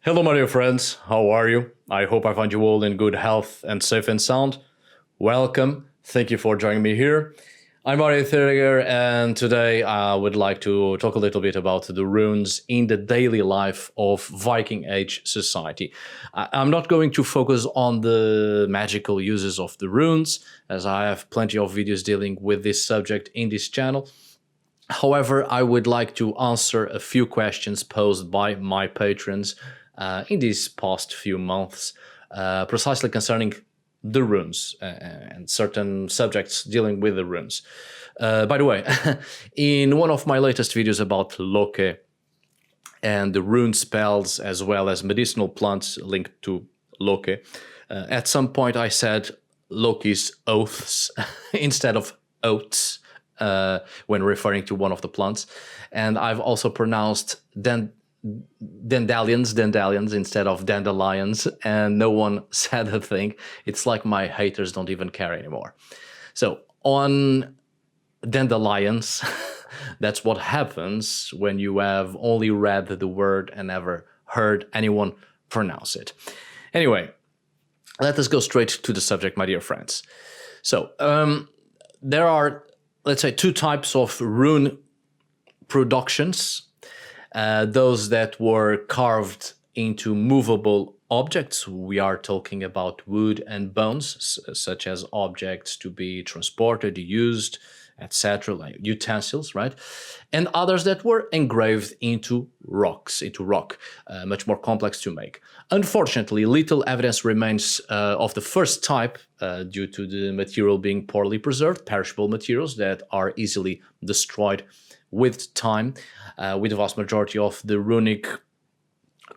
Hello, my dear friends. How are you? I hope I find you all in good health and safe and sound. Welcome. Thank you for joining me here. I'm Arith here, and today I would like to talk a little bit about the runes in the daily life of Viking Age society. I'm not going to focus on the magical uses of the runes, as I have plenty of videos dealing with this subject in this channel. However, I would like to answer a few questions posed by my patrons in these past few months, precisely concerning the runes and certain subjects dealing with the runes. By the way, in one of my latest videos about Loki and the rune spells as well as medicinal plants linked to Loki, at some point I said Loki's oaths instead of oats when referring to one of the plants. And I've also pronounced dandelions instead of dandelions, and no one said a thing. It's like my haters don't even care anymore. So on dandelions, that's what happens when you have only read the word and never heard anyone pronounce it. Anyway, let us go straight to the subject, my dear friends. So there are, let's say, two types of rune productions. Those that were carved into movable objects. We are talking about wood and bones, such as objects to be transported, used, etc., like utensils, right? And others that were engraved into rock, much more complex to make. Unfortunately, little evidence remains of the first type due to the material being poorly preserved, perishable materials that are easily destroyed with time, with the vast majority of the runic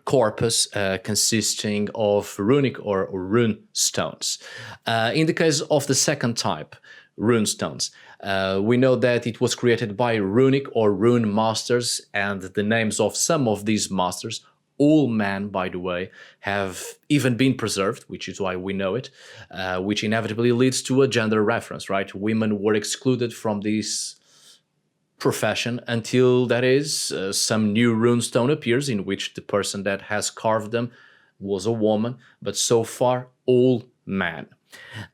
corpus consisting of runic or rune stones. In the case of the second type, rune stones, we know that it was created by runic or rune masters, and the names of some of these masters, all men, by the way, have even been preserved, which is why we know it, which inevitably leads to a gender reference, right? Women were excluded from this profession until, that is, some new runestone appears in which the person that has carved them was a woman, but so far all men.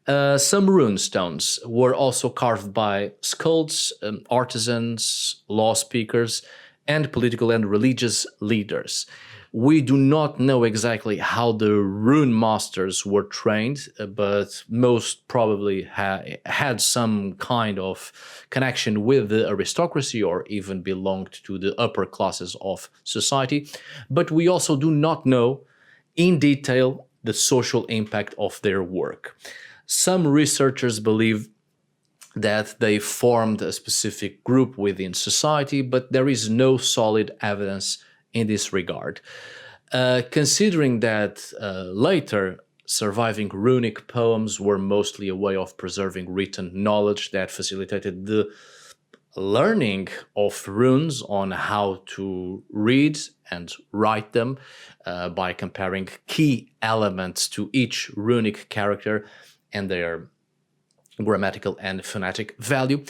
Some runestones were also carved by skulls, artisans, law speakers, and political and religious leaders. We do not know exactly how the rune masters were trained, but most probably had some kind of connection with the aristocracy or even belonged to the upper classes of society. But we also do not know in detail the social impact of their work. Some researchers believe that they formed a specific group within society, but there is no solid evidence in this regard. Considering that later surviving runic poems were mostly a way of preserving written knowledge that facilitated the learning of runes on how to read and write them by comparing key elements to each runic character and their grammatical and phonetic value,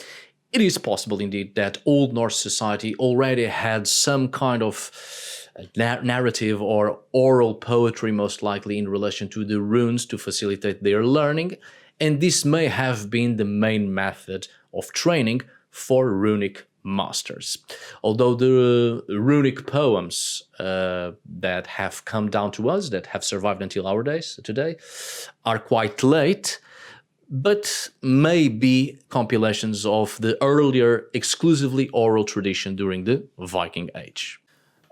it is possible indeed that Old Norse society already had some kind of narrative or oral poetry, most likely in relation to the runes to facilitate their learning, and this may have been the main method of training for runic masters. Although the runic poems that have come down to us, that have survived until our days today, are quite late, but may be compilations of the earlier exclusively oral tradition during the Viking Age.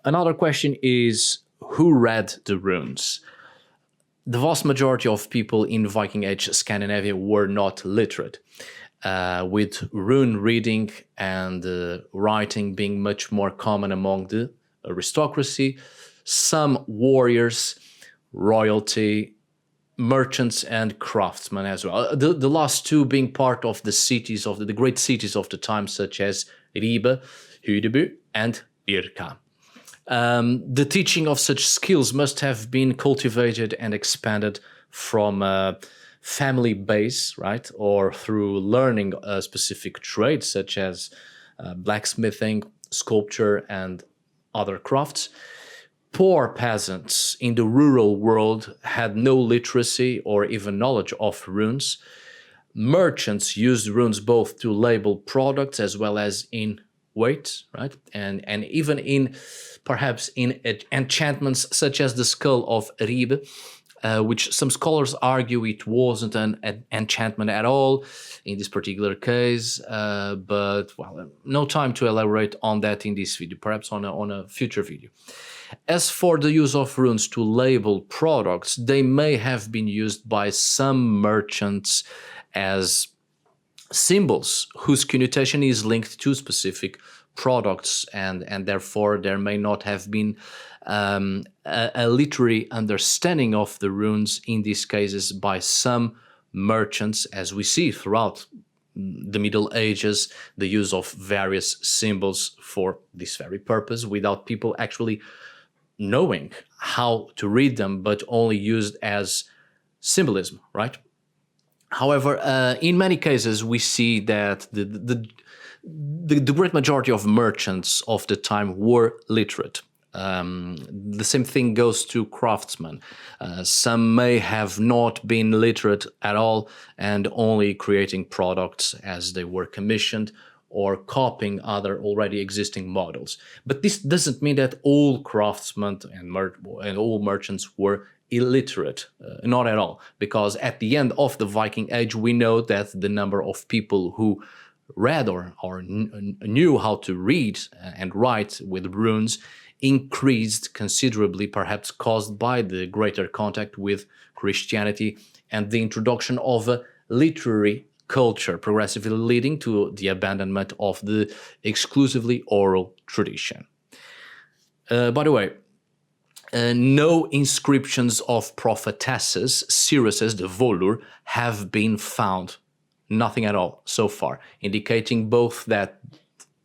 Another question is, who read the runes? The vast majority of people in Viking Age Scandinavia were not literate, with rune reading and writing being much more common among the aristocracy, some warriors, royalty, merchants and craftsmen as well. The last two being part of the cities of the great cities of the time, such as Ribe, Hydeby, and Birka. The teaching of such skills must have been cultivated and expanded from a family base, right, or through learning a specific trade such as blacksmithing, sculpture, and other crafts. Poor peasants in the rural world had no literacy or even knowledge of runes. Merchants used runes both to label products as well as in weight, right? And even in perhaps in enchantments such as the skull of Rib, which some scholars argue it wasn't an enchantment at all in this particular case. But well, no time to elaborate on that in this video, perhaps on a future video. As for the use of runes to label products, they may have been used by some merchants as symbols whose connotation is linked to specific products, and therefore there may not have been a literary understanding of the runes in these cases by some merchants, as we see throughout the Middle Ages, the use of various symbols for this very purpose without people actually knowing how to read them, but only used as symbolism, right? However, in many cases, we see that the great majority of merchants of the time were literate. The same thing goes to craftsmen. Some may have not been literate at all and only creating products as they were commissioned or copying other already existing models. But this doesn't mean that all craftsmen and all merchants were illiterate, not at all, because at the end of the Viking Age, we know that the number of people who read or knew how to read and write with runes increased considerably, perhaps caused by the greater contact with Christianity and the introduction of a literary culture, progressively leading to the abandonment of the exclusively oral tradition. By the way, no inscriptions of prophetesses, seeresses, the Volur, have been found. Nothing at all so far, indicating both that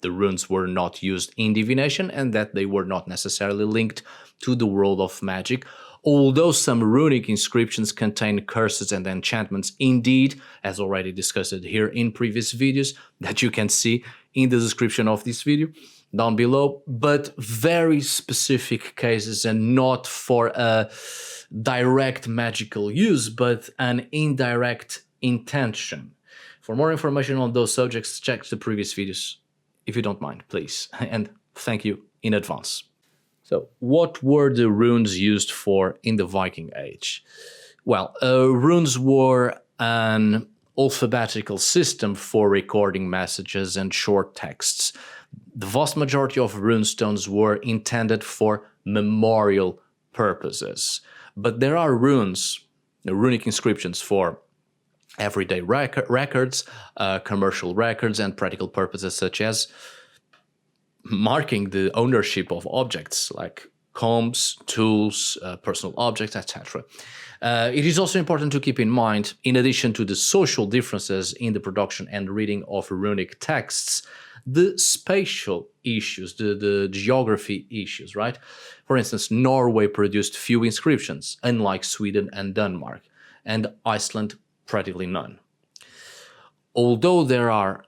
the runes were not used in divination and that they were not necessarily linked to the world of magic, although some runic inscriptions contain curses and enchantments indeed, as already discussed here in previous videos that you can see in the description of this video down below, but very specific cases and not for a direct magical use, but an indirect intention. For more information on those subjects, check the previous videos, if you don't mind, please, and thank you in advance. So, what were the runes used for in the Viking Age? Well, runes were an alphabetical system for recording messages and short texts. The vast majority of runestones were intended for memorial purposes, but there are runes, runic inscriptions for everyday records, commercial records, and practical purposes such as marking the ownership of objects like combs, tools, personal objects, etc. It is also important to keep in mind, in addition to the social differences in the production and reading of runic texts, the spatial issues, the geography issues, right? For instance, Norway produced few inscriptions, unlike Sweden and Denmark, and Iceland practically none. Although there are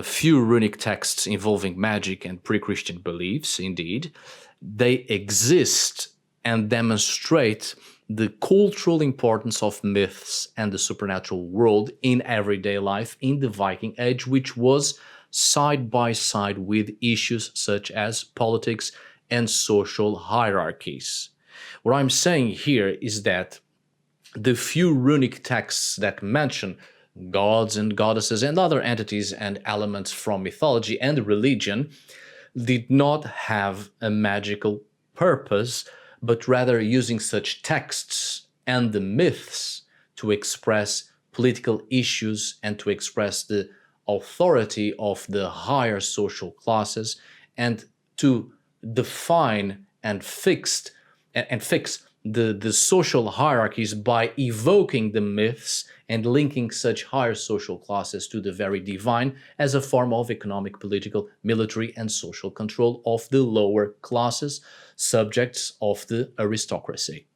few runic texts involving magic and pre-Christian beliefs, indeed, they exist and demonstrate the cultural importance of myths and the supernatural world in everyday life in the Viking Age, which was side by side with issues such as politics and social hierarchies. What I'm saying here is that the few runic texts that mention gods and goddesses and other entities and elements from mythology and religion did not have a magical purpose, but rather using such texts and the myths to express political issues and to express the authority of the higher social classes and to define and fix the social hierarchies by evoking the myths and linking such higher social classes to the very divine as a form of economic, political, military, and social control of the lower classes, subjects of the aristocracy.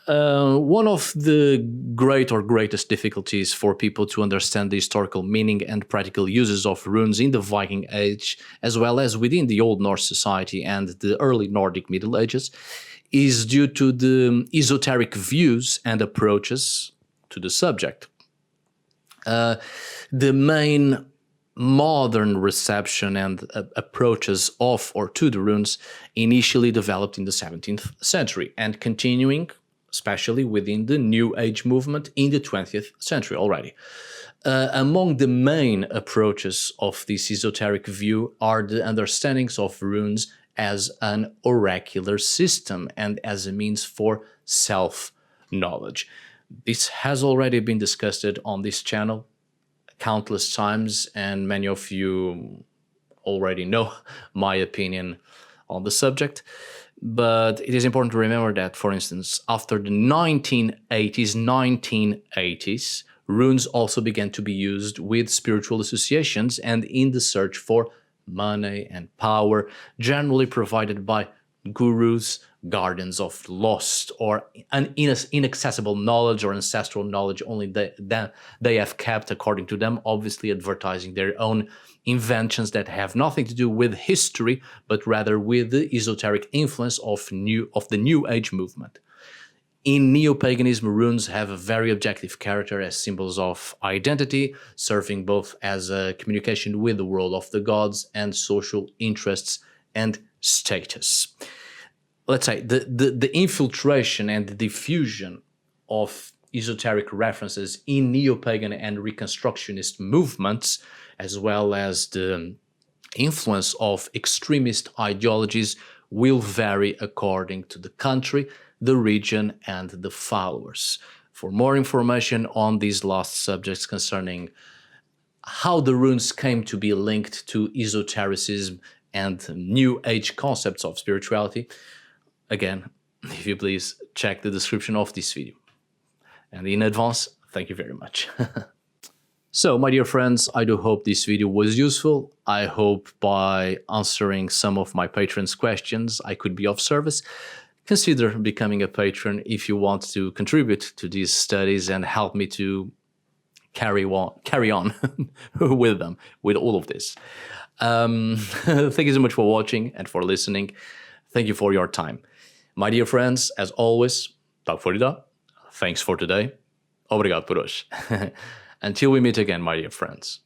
One of the greatest difficulties for people to understand the historical meaning and practical uses of runes in the Viking Age, as well as within the Old Norse society and the early Nordic Middle Ages, is due to the esoteric views and approaches to the subject. The main modern reception and approaches of or to the runes initially developed in the 17th century and continuing especially within the New Age movement in the 20th century already. Among the main approaches of this esoteric view are the understandings of runes as an oracular system and as a means for self-knowledge. This has already been discussed on this channel countless times, and many of you already know my opinion on the subject. But it is important to remember that, for instance, after the 1980s, runes also began to be used with spiritual associations and in the search for money and power, generally provided by gurus, guardians of lost or inaccessible knowledge or ancestral knowledge only that they have kept, according to them, obviously advertising their own inventions that have nothing to do with history, but rather with the esoteric influence of the New Age movement. In Neopaganism, runes have a very objective character as symbols of identity, serving both as a communication with the world of the gods and social interests and status. Let's say the infiltration and the diffusion of esoteric references in neo-pagan and reconstructionist movements, as well as the influence of extremist ideologies, will vary according to the country, the region, and the followers. For more information on these last subjects concerning how the runes came to be linked to esotericism and New Age concepts of spirituality, again, if you please check the description of this video. And in advance, thank you very much. So, my dear friends, I do hope this video was useful. I hope by answering some of my patrons' questions, I could be of service. Consider becoming a patron if you want to contribute to these studies and help me to carry on with them, with all of this. Thank you so much for watching and for listening. Thank you for your time. My dear friends, as always, tack för idag. Thanks for today. Obrigado por hoje. Until we meet again, my dear friends.